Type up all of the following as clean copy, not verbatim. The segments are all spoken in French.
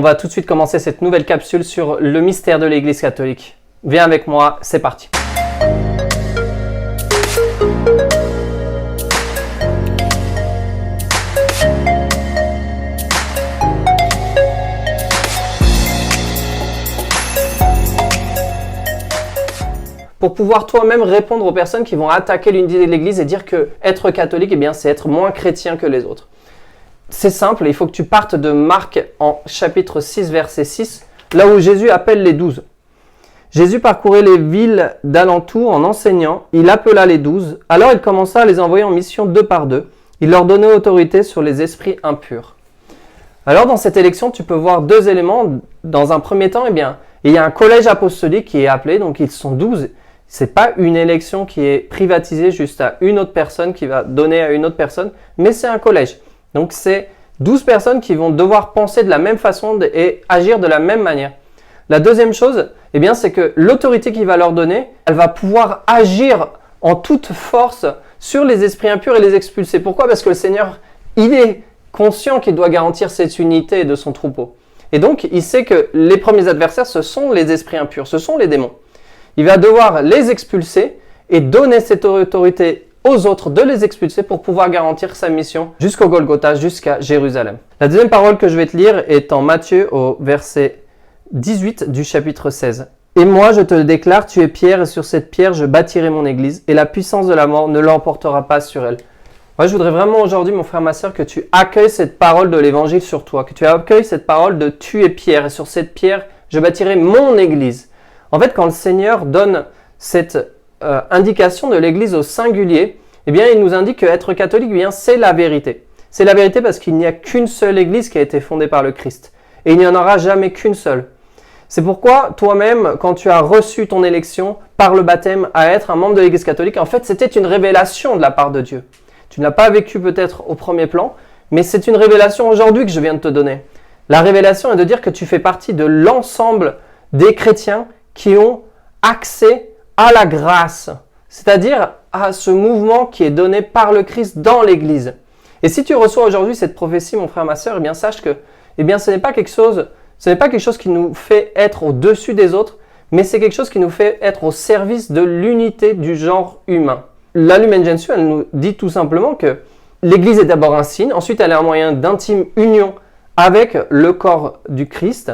On va tout de suite commencer cette nouvelle capsule sur le mystère de l'Église catholique. Viens avec moi, c'est parti. Pour pouvoir toi-même répondre aux personnes qui vont attaquer l'unité de l'Église et dire que être catholique, c'est être moins chrétien que les autres. C'est simple, il faut que tu partes de Marc en chapitre 6, verset 6, là où Jésus appelle les 12. Jésus parcourait les villes d'alentour en enseignant, il appela les 12, alors il commença à les envoyer en mission deux par deux. Il leur donnait autorité sur les esprits impurs. Alors dans cette élection, tu peux voir deux éléments. Dans un premier temps, il y a un collège apostolique qui est appelé, donc ils sont 12. C'est pas une élection qui est privatisée juste à une autre personne qui va donner à une autre personne, mais c'est un collège. Donc c'est 12 personnes qui vont devoir penser de la même façon et agir de la même manière. La deuxième chose, c'est que l'autorité qu'il va leur donner, elle va pouvoir agir en toute force sur les esprits impurs et les expulser. Pourquoi ? Parce que le Seigneur, il est conscient qu'il doit garantir cette unité de son troupeau. Et donc, il sait que les premiers adversaires, ce sont les esprits impurs, ce sont les démons. Il va devoir les expulser et donner cette autorité aux autres de les expulser pour pouvoir garantir sa mission jusqu'au Golgotha, jusqu'à Jérusalem. La deuxième parole que je vais te lire est en Matthieu au verset 18 du chapitre 16. « Et moi je te le déclare, tu es Pierre et sur cette pierre je bâtirai mon église et la puissance de la mort ne l'emportera pas sur elle. » Moi je voudrais vraiment aujourd'hui mon frère, ma soeur, que tu accueilles cette parole de l'évangile sur toi, que tu accueilles cette parole de tu es Pierre et sur cette pierre je bâtirai mon église. En fait quand le Seigneur donne cette indication de l'Église au singulier, il nous indique qu'être catholique, c'est la vérité. C'est la vérité parce qu'il n'y a qu'une seule Église qui a été fondée par le Christ. Et il n'y en aura jamais qu'une seule. C'est pourquoi toi-même, quand tu as reçu ton élection par le baptême à être un membre de l'Église catholique, en fait, c'était une révélation de la part de Dieu. Tu ne l'as pas vécu peut-être au premier plan, mais c'est une révélation aujourd'hui que je viens de te donner. La révélation est de dire que tu fais partie de l'ensemble des chrétiens qui ont accès à la grâce, c'est-à-dire à ce mouvement qui est donné par le Christ dans l'Église. Et si tu reçois aujourd'hui cette prophétie, mon frère, ma sœur, sache que ce n'est pas quelque chose qui nous fait être au-dessus des autres, mais c'est quelque chose qui nous fait être au service de l'unité du genre humain. La Lumen Gentium, elle nous dit tout simplement que l'Église est d'abord un signe, ensuite elle est un moyen d'intime union avec le corps du Christ,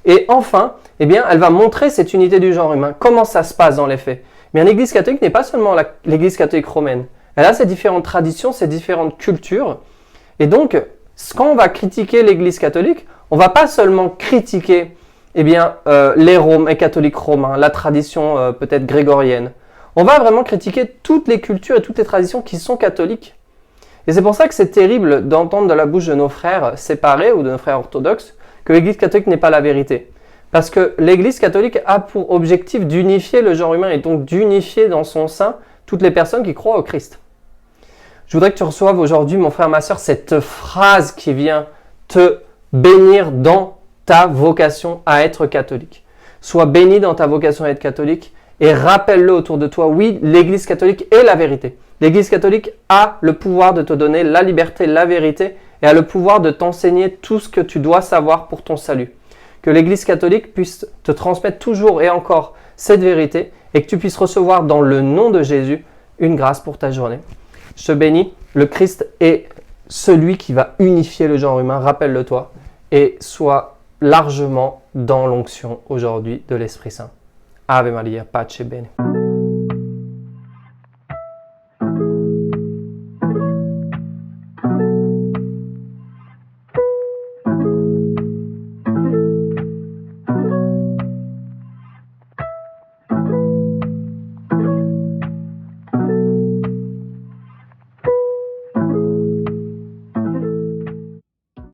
et enfin, elle va montrer cette unité du genre humain. Comment ça se passe dans les faits ? L'Église catholique n'est pas seulement l'Église catholique romaine. Elle a ses différentes traditions, ses différentes cultures. Et donc, quand on va critiquer l'Église catholique, on ne va pas seulement critiquer les catholiques romains, la tradition peut-être grégorienne. On va vraiment critiquer toutes les cultures et toutes les traditions qui sont catholiques. Et c'est pour ça que c'est terrible d'entendre de la bouche de nos frères séparés ou de nos frères orthodoxes que l'Église catholique n'est pas la vérité. Parce que l'Église catholique a pour objectif d'unifier le genre humain et donc d'unifier dans son sein toutes les personnes qui croient au Christ. Je voudrais que tu reçoives aujourd'hui, mon frère, ma soeur, cette phrase qui vient te bénir dans ta vocation à être catholique. Sois béni dans ta vocation à être catholique et rappelle-le autour de toi. Oui, l'Église catholique est la vérité. L'Église catholique a le pouvoir de te donner la liberté, la vérité et a le pouvoir de t'enseigner tout ce que tu dois savoir pour ton salut. Que l'Église catholique puisse te transmettre toujours et encore cette vérité et que tu puisses recevoir dans le nom de Jésus une grâce pour ta journée. Je te bénis, le Christ est celui qui va unifier le genre humain, rappelle-le toi, et sois largement dans l'onction aujourd'hui de l'Esprit Saint. Ave Maria, pace bene.